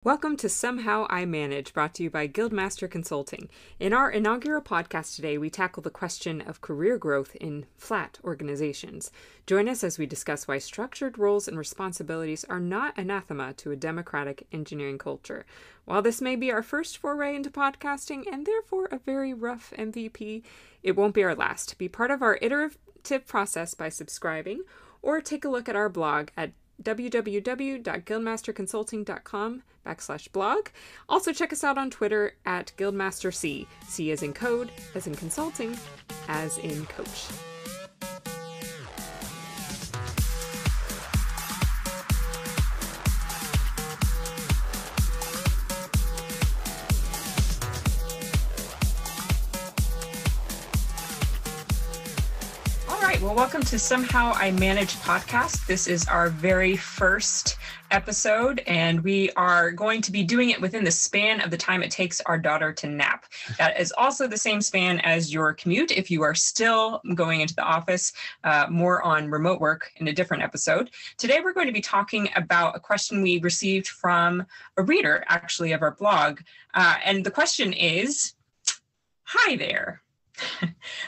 Welcome to Somehow I Manage, brought to you by Guildmaster Consulting. In our inaugural podcast today, we tackle the question of career growth in flat organizations. Join us as we discuss why structured roles and responsibilities are not anathema to a democratic engineering culture. While this may be our first foray into podcasting and therefore a very rough MVP, it won't be our last. Be part of our iterative process by subscribing or take a look at our blog at www.guildmasterconsulting.com/blog. Also check us out on Twitter at GuildmasterC. C as in code, as in consulting, as in coach. Well, welcome to Somehow I Manage podcast. This is our very first episode, and we are going to be doing it within the span of the time it takes our daughter to nap. That is also the same span as your commute if you are still going into the office, more on remote work in a different episode. Today, we're going to be talking about a question we received from a reader, actually, of our blog. And the question is, hi there.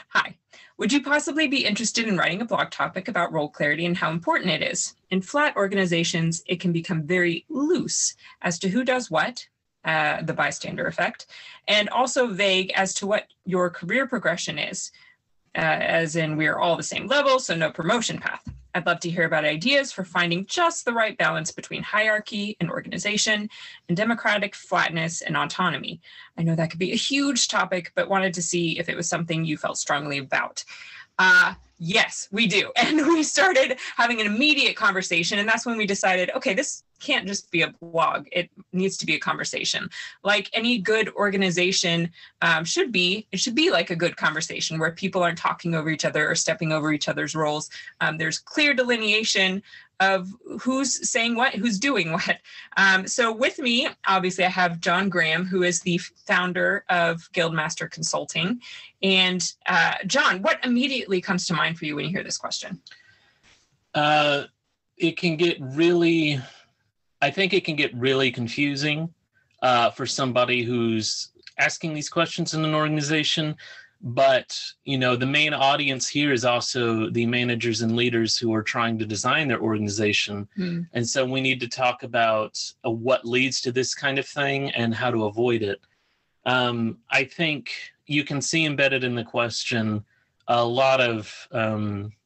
Hi. Would you possibly be interested in writing a blog topic about role clarity and how important it is? In flat organizations, it can become very loose as to who does what, the bystander effect, and also vague as to what your career progression is, as in we're all the same level, so no promotion path. I'd love to hear about ideas for finding just the right balance between hierarchy and organization and democratic flatness and autonomy. I know that could be a huge topic, but wanted to see if it was something you felt strongly about. Yes, we do. And we started having an immediate conversation, and that's when we decided, okay, this can't just be a blog. It needs to be a conversation. Like any good organization should be, it should be like a good conversation where people aren't talking over each other or stepping over each other's roles. There's clear delineation of who's saying what, who's doing what. So with me, obviously, I have John Graham, who is the founder of Guildmaster Consulting. And John, what immediately comes to mind for you when you hear this question? It can get really, I think it can get really confusing for somebody who's asking these questions in an organization. But, you know, the main audience here is also the managers and leaders who are trying to design their organization. And so we need to talk about what leads to this kind of thing and how to avoid it. I think you can see embedded in the question a lot of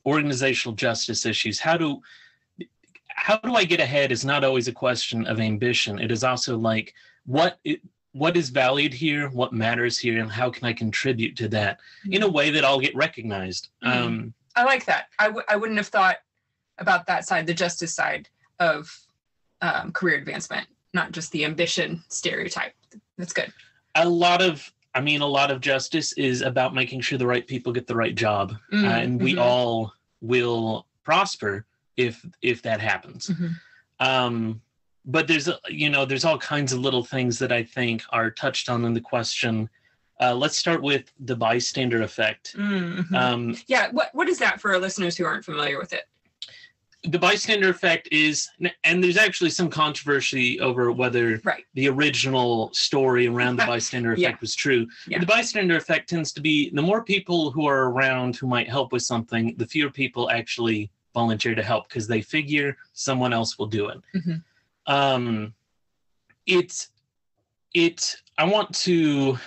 organizational justice issues. How do I get ahead is not always a question of ambition. It is also like, what is valued here, what matters here, and how can I contribute to that in a way that I'll get recognized? I like that. I wouldn't have thought about that side, the justice side of career advancement, not just the ambition stereotype. That's good. A lot of justice is about making sure the right people get the right job, and we all will prosper if that happens. But there's all kinds of little things that I think are touched on in the question. Let's start with the bystander effect. Yeah, what is that for our listeners who aren't familiar with it? The bystander effect is, and there's actually some controversy over whether the original story around the bystander effect was true. The bystander effect tends to be the more people who are around who might help with something, the fewer people actually volunteer to help because they figure someone else will do it. I want to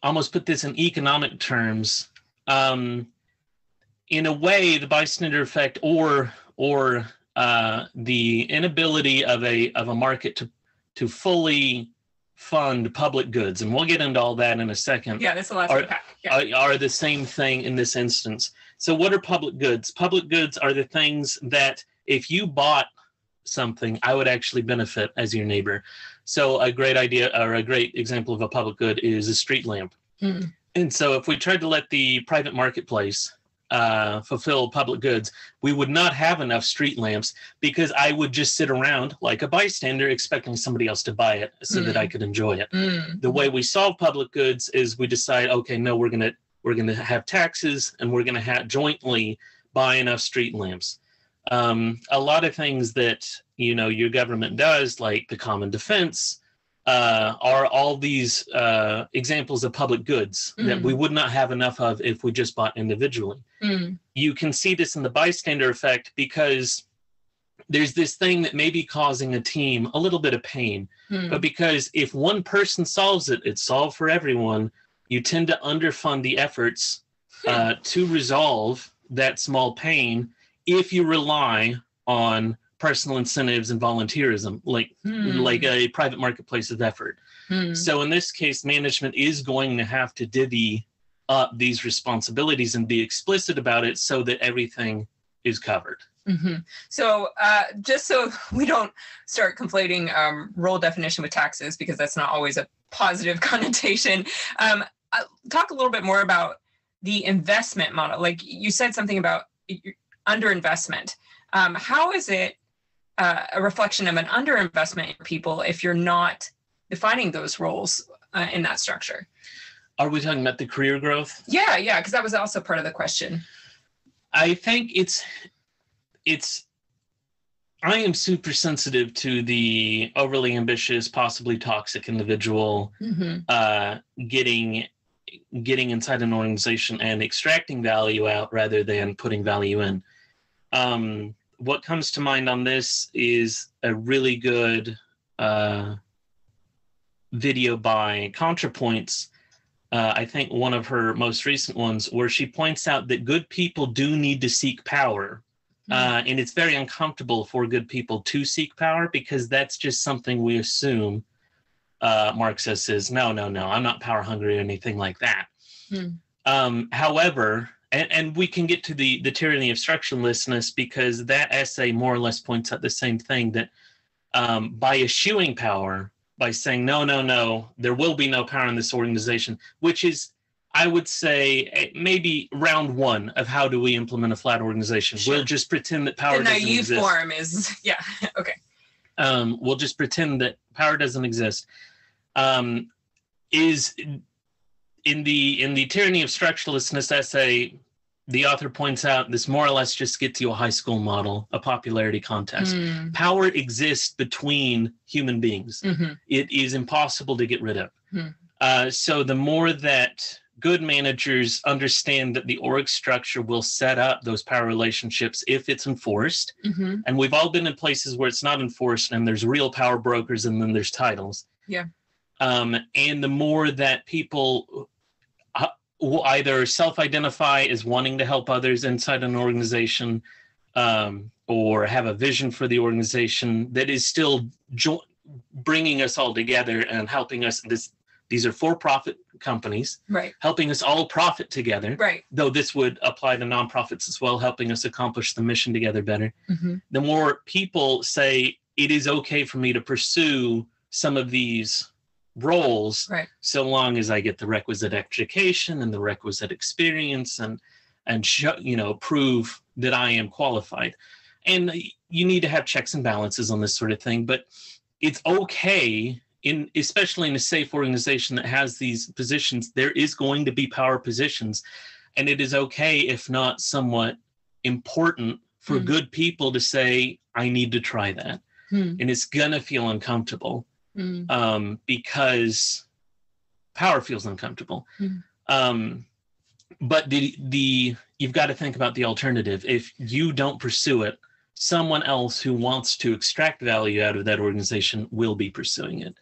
almost put this in economic terms. In a way, the bystander effect or the inability of a market to fully fund public goods, and we'll get into all that in a second. Yeah, that's the last are the same thing in this instance. So what are public goods? Public goods are the things that if you bought something, I would actually benefit as your neighbor. So a great idea or a great example of a public good is a street lamp. And so if we tried to let the private marketplace fulfill public goods, we would not have enough street lamps because I would just sit around like a bystander expecting somebody else to buy it so that I could enjoy it. The way we solve public goods is we decide, okay, no, we're going to have taxes and we're going to jointly buy enough street lamps. A lot of things that your government does, like the common defense, are all these examples of public goods that we would not have enough of if we just bought individually. You can see this in the bystander effect because there's this thing that may be causing a team a little bit of pain, but because if one person solves it, it's solved for everyone. You tend to underfund the efforts to resolve that small pain if you rely on personal incentives and volunteerism, like a private marketplace of effort. So in this case, management is going to have to divvy up these responsibilities and be explicit about it so that everything is covered. So just so we don't start conflating role definition with taxes, because that's not always a positive connotation, talk a little bit more about the investment model. Like you said something about underinvestment. How is it a reflection of an underinvestment in people if you're not defining those roles in that structure? Are we talking about the career growth? Yeah, because that was also part of the question. I think I am super sensitive to the overly ambitious, possibly toxic individual getting inside an organization and extracting value out rather than putting value in. What comes to mind on this is a really good video by ContraPoints. I think one of her most recent ones, where she points out that good people do need to seek power. And it's very uncomfortable for good people to seek power because that's just something we assume Marxist says, no, I'm not power hungry or anything like that. However, and we can get to the tyranny of structurelessness because that essay more or less points out the same thing, that by eschewing power, by saying, no, there will be no power in this organization, which is, I would say, maybe round one of how do we implement a flat organization. Sure. We'll just pretend that power doesn't exist. The naive form is, okay. We'll just pretend that power doesn't exist. Is in the Tyranny of Structurelessness essay, the author points out this more or less just gets you a high school model, a popularity contest. Power exists between human beings. It is impossible to get rid of. So the more that good managers understand that the org structure will set up those power relationships if it's enforced, and we've all been in places where it's not enforced and there's real power brokers and then there's titles. And the more that people will either self-identify as wanting to help others inside an organization or have a vision for the organization that is still bringing us all together and helping us. These are for-profit companies, helping us all profit together, though this would apply to nonprofits as well, helping us accomplish the mission together better. The more people say, it is okay for me to pursue some of these roles, so long as I get the requisite education and the requisite experience and prove that I am qualified. And you need to have checks and balances on this sort of thing, but it's okay, especially in a safe organization that has these positions, there is going to be power positions, and it is okay, if not somewhat important, for good people to say, I need to try that. And it's gonna feel uncomfortable. Because power feels uncomfortable. But you've got to think about the alternative. If you don't pursue it, someone else who wants to extract value out of that organization will be pursuing it.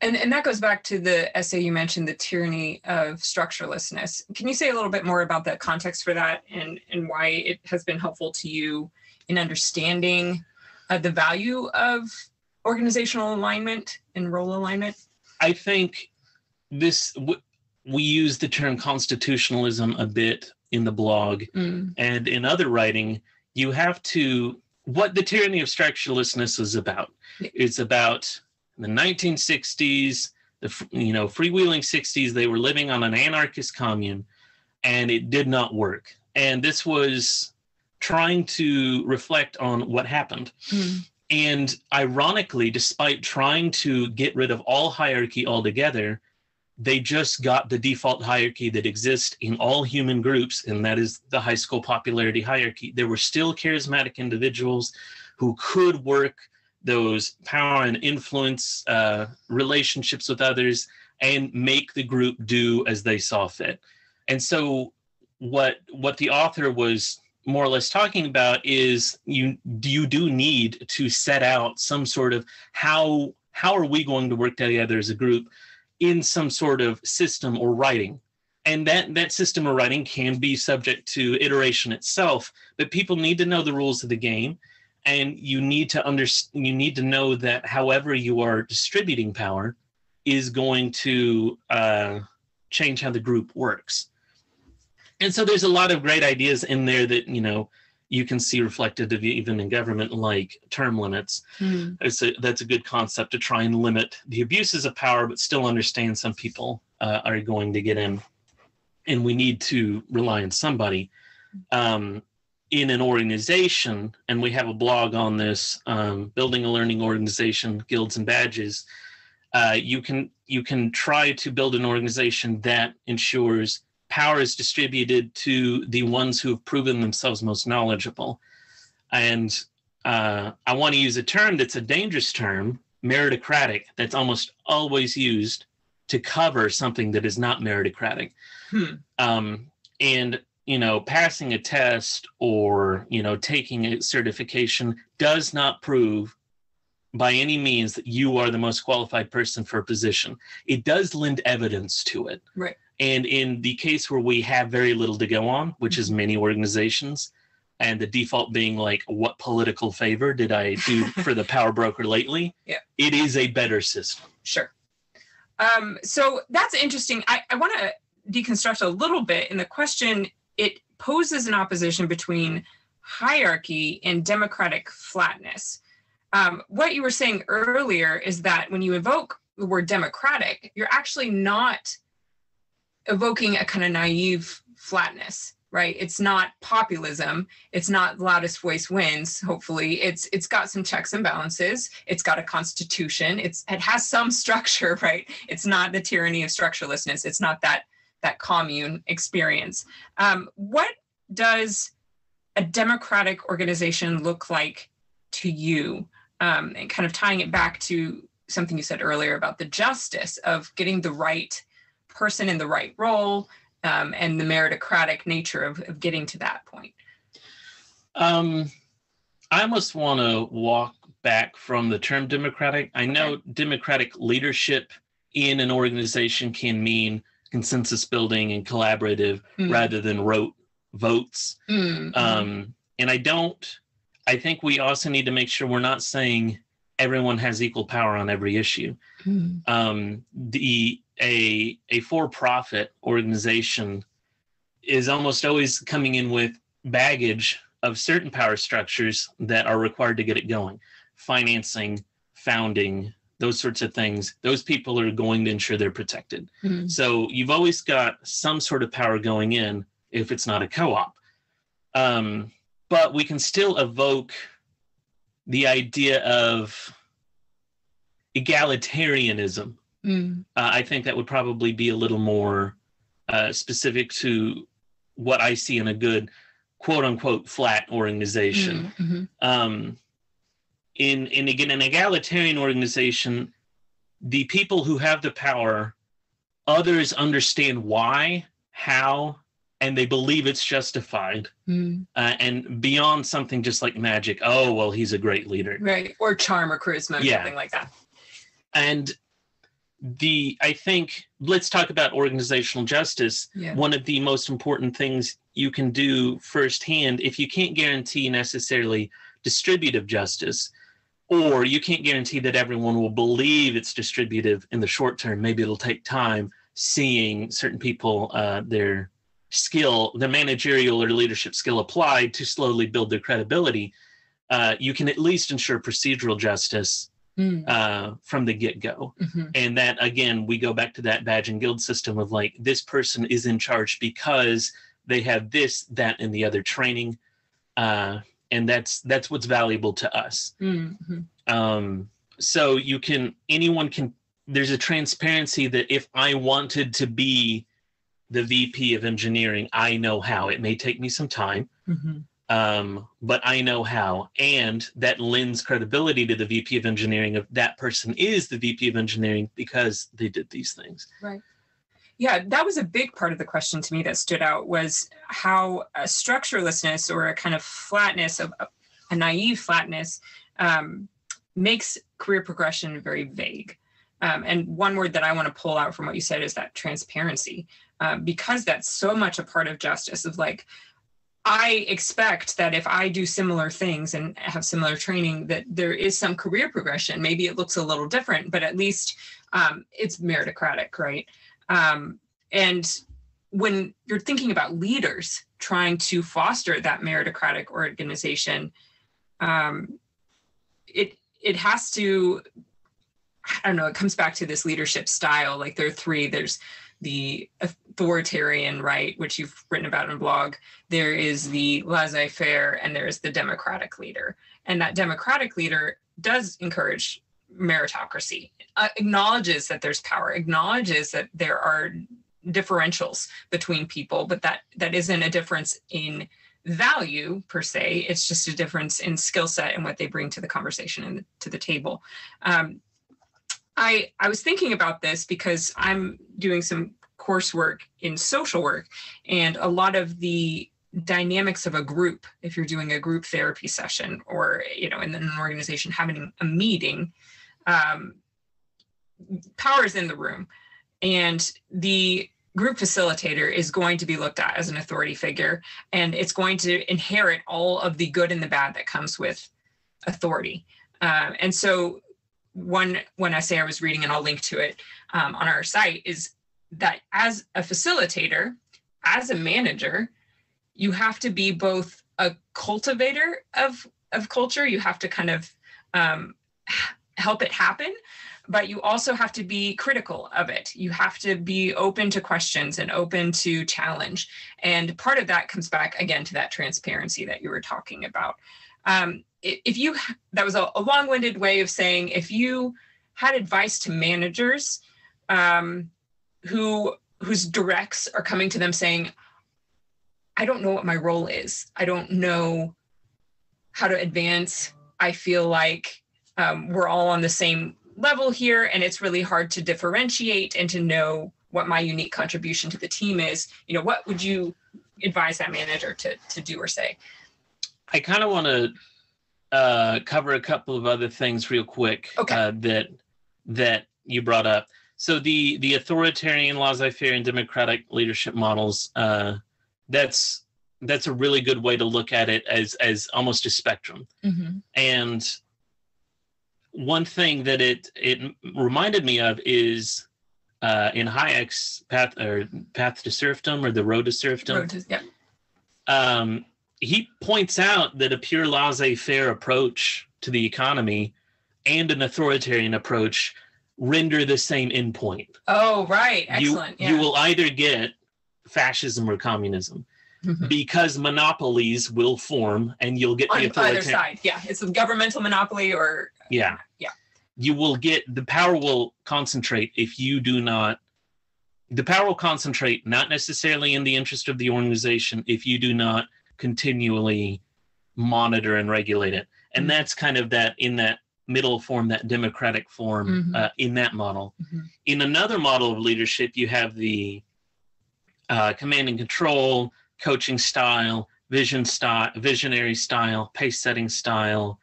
And that goes back to the essay you mentioned, the tyranny of structurelessness. Can you say a little bit more about the context for that and why it has been helpful to you in understanding the value of organizational alignment and role alignment? I think we use the term constitutionalism a bit in the blog and in other writing. You have to, what the tyranny of structurelessness is about. It's about the 1960s, the freewheeling 60s. They were living on an anarchist commune and it did not work. And this was trying to reflect on what happened. And ironically, despite trying to get rid of all hierarchy altogether, they just got the default hierarchy that exists in all human groups, and that is the high school popularity hierarchy. There were still charismatic individuals who could work those power and influence relationships with others and make the group do as they saw fit. And so what the author was more or less talking about is you do need to set out some sort of how are we going to work together as a group in some sort of system or writing. And that system or writing can be subject to iteration itself, but people need to know the rules of the game, and you need to know that however you are distributing power is going to change how the group works. And so there's a lot of great ideas in there that, you can see reflected even in government, like term limits. That's a good concept to try and limit the abuses of power, but still understand some people are going to get in, and we need to rely on somebody. In an organization, and we have a blog on this, building a learning organization, guilds and badges. You can try to build an organization that ensures power is distributed to the ones who have proven themselves most knowledgeable. And I want to use a term that's a dangerous term, meritocratic, that's almost always used to cover something that is not meritocratic. And passing a test or taking a certification does not prove by any means that you are the most qualified person for a position. It does lend evidence to it. Right. And in the case where we have very little to go on, which is many organizations, and the default being like, what political favor did I do for the power broker lately? Yeah. It is a better system. Sure. So that's interesting. I want to deconstruct a little bit in the question. It poses an opposition between hierarchy and democratic flatness. What you were saying earlier is that when you evoke the word democratic, you're actually not evoking a kind of naive flatness, right? It's not populism. It's not loudest voice wins, hopefully. It's got some checks and balances. It's got a constitution. It has some structure, right? It's not the tyranny of structurelessness. It's not that commune experience. What does a democratic organization look like to you? And kind of tying it back to something you said earlier about the justice of getting the right person in the right role, and the meritocratic nature of getting to that point. I almost want to walk back from the term democratic. I know democratic leadership in an organization can mean consensus building and collaborative rather than rote votes. And I think we also need to make sure we're not saying everyone has equal power on every issue. A for-profit organization is almost always coming in with baggage of certain power structures that are required to get it going. Financing, founding, those sorts of things. Those people are going to ensure they're protected. So you've always got some sort of power going in if it's not a co-op. But we can still evoke the idea of egalitarianism. I think that would probably be a little more specific to what I see in a good quote unquote flat organization. In an egalitarian organization, the people who have the power, others understand why, how, and they believe it's justified. And beyond something just like magic, oh, well, he's a great leader. Right, or charm or charisma, or something like that. And I think, let's talk about organizational justice. One of the most important things you can do firsthand, if you can't guarantee necessarily distributive justice, or you can't guarantee that everyone will believe it's distributive in the short term, maybe it'll take time seeing certain people, their skill, their managerial or leadership skill applied to slowly build their credibility. You can at least ensure procedural justice from the get-go. And that, again, we go back to that badge and guild system of like, this person is in charge because they have this, that, and the other training. And that's what's valuable to us. So anyone can, there's a transparency that if I wanted to be the VP of engineering, I know how. It may take me some time. but I know how. And that lends credibility to the VP of engineering of that person is the VP of engineering because they did these things. Right. Yeah, that was a big part of the question to me that stood out, was how a structurelessness or a kind of flatness, a naive flatness, makes career progression very vague. And one word that I want to pull out from what you said is that transparency, because that's so much a part of justice of like, I expect that if I do similar things and have similar training, that there is some career progression. Maybe it looks a little different, but at least it's meritocratic, right? And when you're thinking about leaders trying to foster that meritocratic organization, it has to, I don't know, it comes back to this leadership style. Like there are three. There's the authoritarian, right, which you've written about in a blog. There is the laissez-faire, and there is the democratic leader. And that democratic leader does encourage meritocracy, acknowledges that there's power, acknowledges that there are differentials between people, but that isn't a difference in value per se. It's just a difference in skill set and what they bring to the conversation and to the table. I was thinking about this because I'm doing some coursework in social work, and a lot of the dynamics of a group, if you're doing a group therapy session or, in an organization having a meeting, power is in the room, and the group facilitator is going to be looked at as an authority figure, and it's going to inherit all of the good and the bad that comes with authority. And so one essay I was reading, and I'll link to it on our site, is that as a facilitator, as a manager, you have to be both a cultivator of culture. You have to kind of help it happen, but you also have to be critical of it. You have to be open to questions and open to challenge. And part of that comes back again to that transparency that you were talking about. That was a long-winded way of saying, if you had advice to managers whose directs are coming to them saying, I don't know what my role is. I don't know how to advance. I feel like we're all on the same level here, and it's really hard to differentiate and to know what my unique contribution to the team is. What would you advise that manager to do or say? I kind of want to cover a couple of other things real quick. Okay. That you brought up. So the authoritarian, laissez-faire, and democratic leadership models, that's a really good way to look at it as almost a spectrum. Mm-hmm. And one thing that it reminded me of is in Hayek's Path to Serfdom, or The Road to Serfdom. He points out that a pure laissez-faire approach to the economy and an authoritarian approach render the same endpoint. Oh, right. Excellent. You will either get fascism or communism, mm-hmm. because monopolies will form, and you'll get on either side. Yeah, it's a governmental monopoly or... Yeah. You will get, the power will concentrate if you do not, the power will concentrate not necessarily in the interest of the organization if you do not continually monitor and regulate it. And mm-hmm. that's kind of that, in that middle form, that democratic form, mm-hmm. In that model. Mm-hmm. In another model of leadership, you have the command and control, coaching style, visionary style, pace setting style,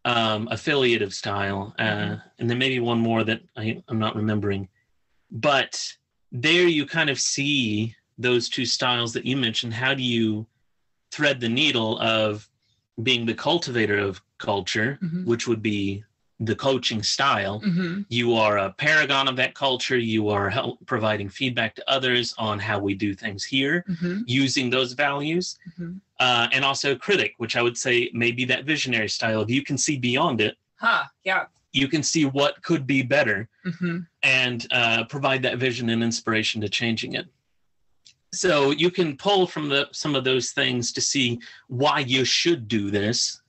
affiliative style, and then maybe one more that I'm not remembering. But there you kind of see those two styles that you mentioned. How do you thread the needle of being the cultivator of culture, mm-hmm. which would be the coaching style? Mm-hmm. You are a paragon of that culture. You are providing feedback to others on how we do things here, mm-hmm. using those values. Mm-hmm. And also a critic, which I would say maybe that visionary style. If you can see beyond it, yeah, you can see what could be better, mm-hmm. and provide that vision and inspiration to changing it. So you can pull from some of those things to see why you should do this.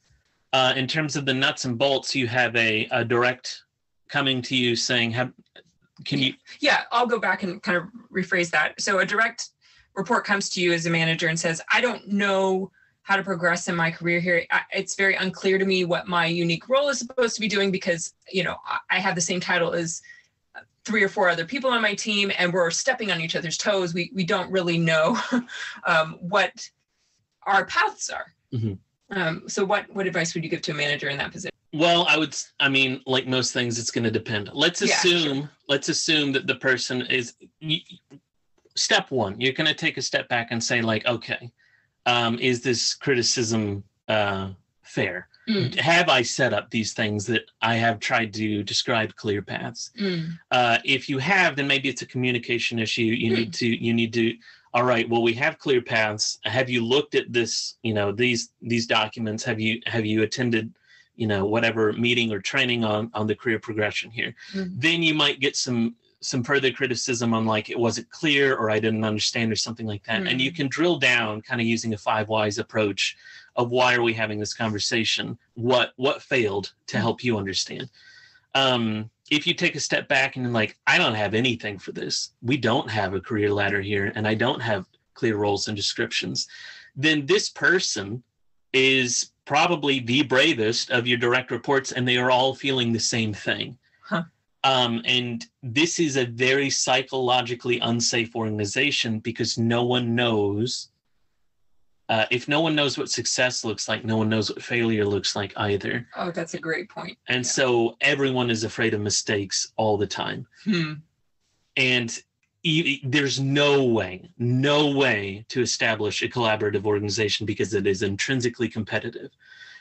In terms of the nuts and bolts, you have a direct coming to you saying, can you... Yeah, I'll go back and kind of rephrase that. So a direct report comes to you as a manager and says, I don't know how to progress in my career here. It's very unclear to me what my unique role is supposed to be doing because, I have the same title as 3 or 4 other people on my team, and we're stepping on each other's toes. We don't really know what our paths are. Mm-hmm. So what advice would you give to a manager in that position? Well, like most things, it's going to depend. Let's assume that the person is step one. You're going to take a step back and say, like, okay, is this criticism fair? Have I set up these things that I have tried to describe clear paths? If you have, then maybe it's a communication issue. You need to. All right. Well, we have clear paths. Have you looked at this? These documents. Have you attended? Whatever meeting or training on the career progression here. Then you might get some further criticism on, like, it wasn't clear or I didn't understand or something like that. And you can drill down kind of using a 5 whys approach of why are we having this conversation? What failed to help you understand? If you take a step back and like, I don't have anything for this. We don't have a career ladder here and I don't have clear roles and descriptions. Then this person is probably the bravest of your direct reports, and they are all feeling the same thing. And this is a very psychologically unsafe organization because no one knows. If no one knows what success looks like, no one knows what failure looks like either. Oh, that's a great point. And so everyone is afraid of mistakes all the time. And there's no way to establish a collaborative organization because it is intrinsically competitive.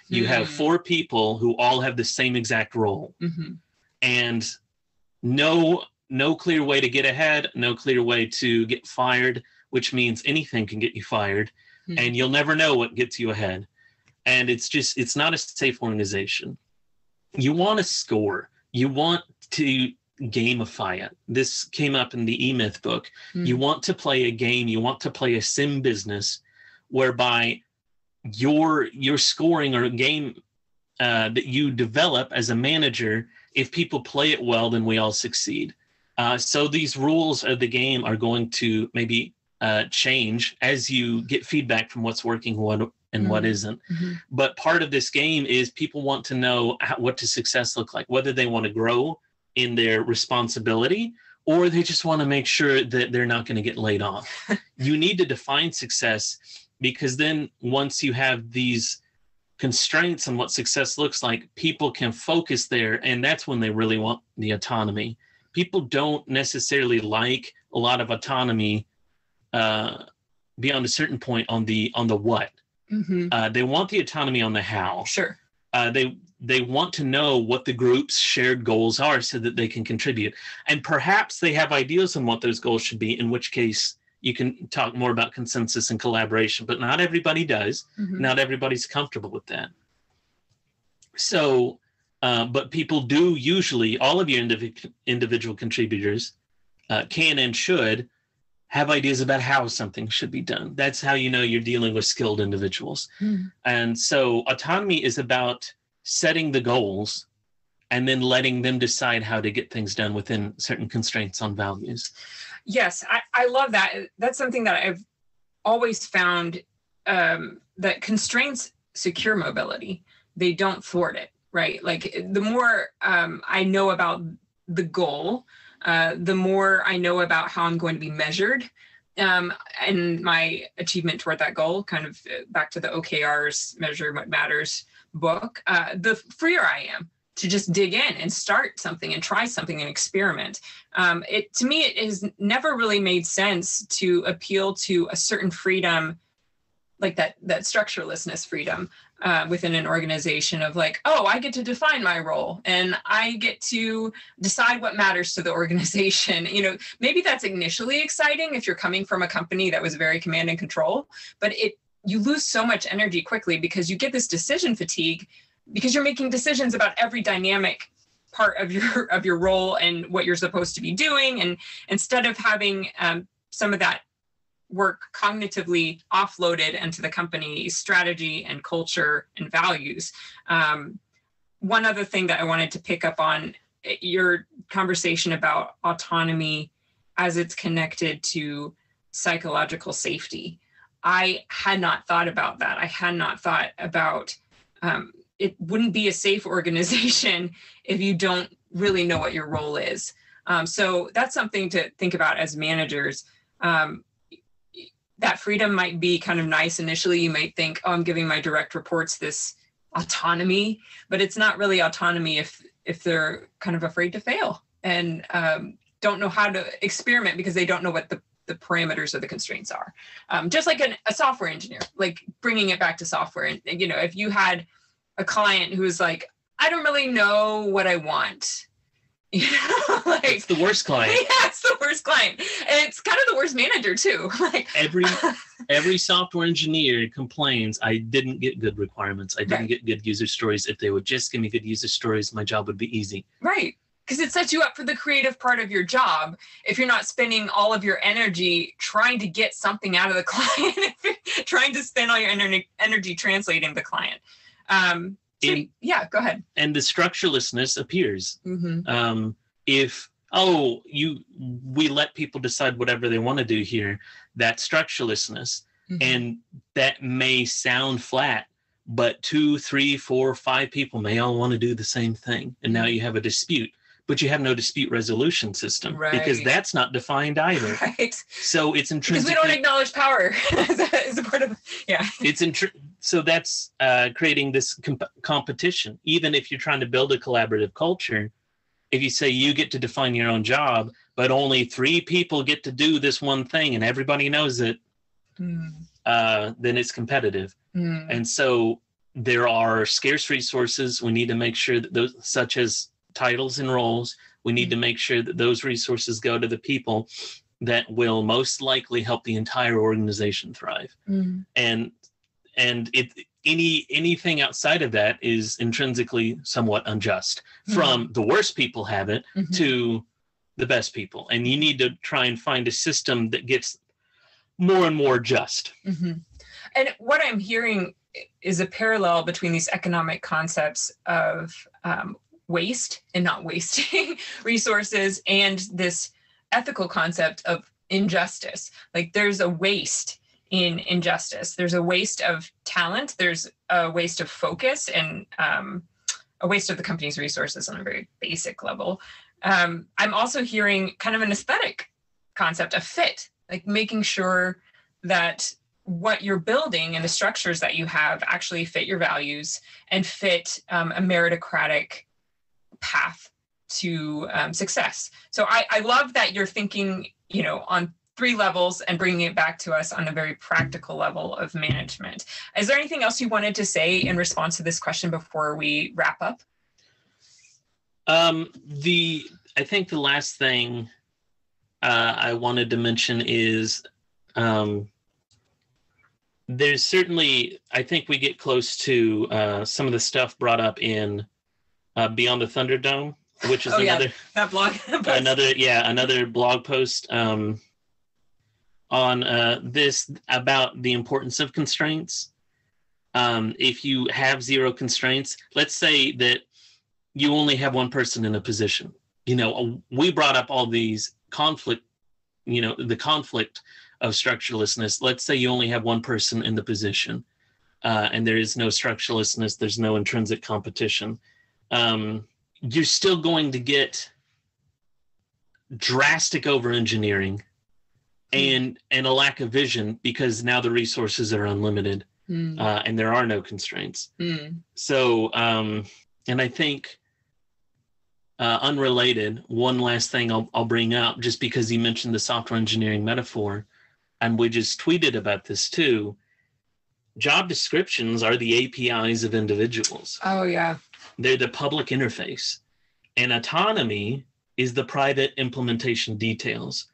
You have 4 people who all have the same exact role, and no clear way to get ahead, no clear way to get fired, which means anything can get you fired, and you'll never know what gets you ahead. And it's not a safe organization. You want to score. You want to gamify it. This came up in the E-Myth book. You want to play a game, you want to play a sim business whereby your scoring or a game that you develop as a manager, if people play it well, then we all succeed. So these rules of the game are going to maybe change as you get feedback from what's working and what isn't. But part of this game is people want to know what does success look like, whether they want to grow in their responsibility, or they just want to make sure that they're not going to get laid off. You need to define success, because then once you have these constraints on what success looks like, people can focus there, and that's when they really want the autonomy. People don't necessarily like a lot of autonomy beyond a certain point on the what. They want the autonomy on the how. Sure. They want to know what the group's shared goals are so that they can contribute. And perhaps they have ideas on what those goals should be, in which case you can talk more about consensus and collaboration, but not everybody does. Not everybody's comfortable with that. So, but people do usually, all of your individual contributors can and should have ideas about how something should be done. That's how you know you're dealing with skilled individuals. And so autonomy is about setting the goals and then letting them decide how to get things done within certain constraints on values. Yes, I love that. That's something that I've always found, that constraints secure mobility. They don't thwart it, right? Like the more I know about the goal, the more I know about how I'm going to be measured and my achievement toward that goal, kind of back to the OKRs, Measure What Matters book, the freer I am to just dig in and start something and try something and experiment. To me, it has never really made sense to appeal to a certain freedom, like that structurelessness freedom within an organization of like, oh, I get to define my role and I get to decide what matters to the organization. Maybe that's initially exciting if you're coming from a company that was very command and control, but you lose so much energy quickly because you get this decision fatigue because you're making decisions about every dynamic part of your role and what you're supposed to be doing. And instead of having some of that work cognitively offloaded into the company's strategy and culture and values. One other thing that I wanted to pick up on, your conversation about autonomy as it's connected to psychological safety. I had not thought about that. I had not thought about it wouldn't be a safe organization if you don't really know what your role is. So that's something to think about as managers. That freedom might be kind of nice initially. You might think, oh, I'm giving my direct reports this autonomy, but it's not really autonomy if they're kind of afraid to fail and don't know how to experiment because they don't know what the parameters or the constraints are. Just like a software engineer, like bringing it back to software. And, if you had a client who was like, I don't really know what I want. It's the worst client. Yeah, it's the worst client. And it's kind of the worst manager too. Like every software engineer complains, I didn't get good requirements. I didn't get good user stories. If they would just give me good user stories, my job would be easy. Right. Because it sets you up for the creative part of your job if you're not spending all of your energy trying to get something out of the client, if you're trying to spend all your energy translating the client. Yeah, go ahead. And the structurelessness appears. Mm-hmm. We let people decide whatever they want to do here, that structurelessness. Mm-hmm. And that may sound flat, but 2, 3, 4, 5 people may all want to do the same thing. And now you have a dispute. But you have no dispute resolution system because that's not defined either. Right. So it's intrinsically... Because we don't acknowledge power as a part of... Yeah. So that's creating this competition. Even if you're trying to build a collaborative culture, if you say you get to define your own job, but only 3 people get to do this one thing and everybody knows it, then it's competitive. And so there are scarce resources. We need to make sure that those, such as titles and roles, we need to make sure that those resources go to the people that will most likely help the entire organization thrive. And anything outside of that is intrinsically somewhat unjust. From the worst people have it to the best people. And you need to try and find a system that gets more and more just. And what I'm hearing is a parallel between these economic concepts of waste and not wasting resources and this ethical concept of injustice. Like there's a waste in injustice. There's a waste of talent. There's a waste of focus and a waste of the company's resources on a very basic level. I'm also hearing kind of an aesthetic concept, a fit, like making sure that what you're building and the structures that you have actually fit your values and fit a meritocratic path to success. So I love that you're thinking, on 3 levels and bringing it back to us on a very practical level of management. Is there anything else you wanted to say in response to this question before we wrap up? I think the last thing I wanted to mention is there's certainly, I think we get close to some of the stuff brought up in Beyond the Thunderdome, which is that blog post. another blog post on this about the importance of constraints. If you have 0 constraints, let's say that you only have one person in a position. We brought up all these conflict, the conflict of structurelessness. Let's say you only have one person in the position, and there is no structurelessness. There's no intrinsic competition. You're still going to get drastic over-engineering and a lack of vision because now the resources are unlimited and there are no constraints. So, and I think unrelated, one last thing I'll bring up just because you mentioned the software engineering metaphor, and we just tweeted about this too. Job descriptions are the APIs of individuals. Oh, yeah. They're the public interface. And autonomy is the private implementation details.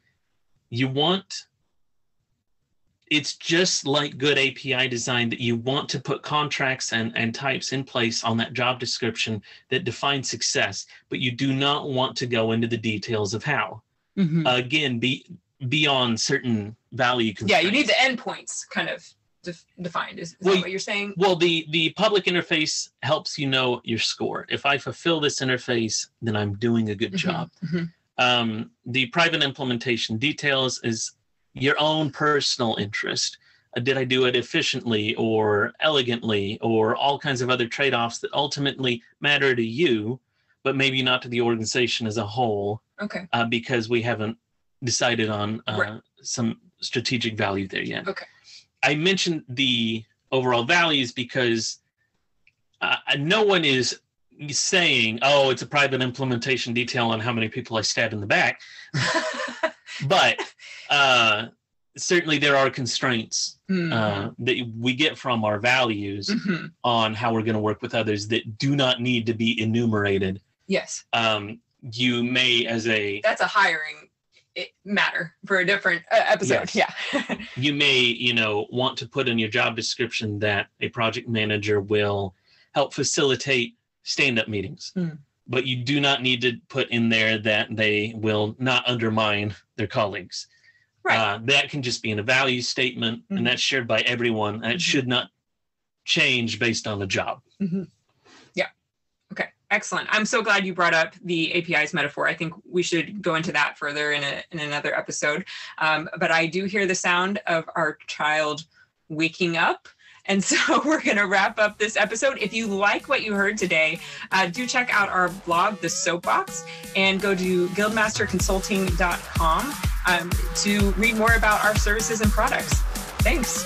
It's just like good API design that you want to put contracts and types in place on that job description that define success, but you do not want to go into the details of how. Again, beyond certain value constraints. Yeah, you need the endpoints kind of defined. Is that what you're saying? Well, the public interface helps you know your score. If I fulfill this interface, then I'm doing a good job. The private implementation details is your own personal interest. did I do it efficiently or elegantly, or all kinds of other trade-offs that ultimately matter to you, but maybe not to the organization as a whole. Okay. Because we haven't decided on Right. some strategic value there yet. Okay. I mentioned the overall values because no one is saying, oh, it's a private implementation detail on how many people I stabbed in the back. But certainly there are constraints that we get from our values on how we're going to work with others that do not need to be enumerated. Yes. You may, that's a hiring matter for a different episode. Yes. Yeah. You may, want to put in your job description that a project manager will help facilitate stand-up meetings. But you do not need to put in there that they will not undermine their colleagues. Right. That can just be in a value statement, and that's shared by everyone. And it should not change based on the job. Yeah. Okay. Excellent. I'm so glad you brought up the APIs metaphor. I think we should go into that further in another episode. But I do hear the sound of our child waking up. And so we're going to wrap up this episode. If you like what you heard today, do check out our blog, The Soapbox, and go to guildmasterconsulting.com to read more about our services and products. Thanks.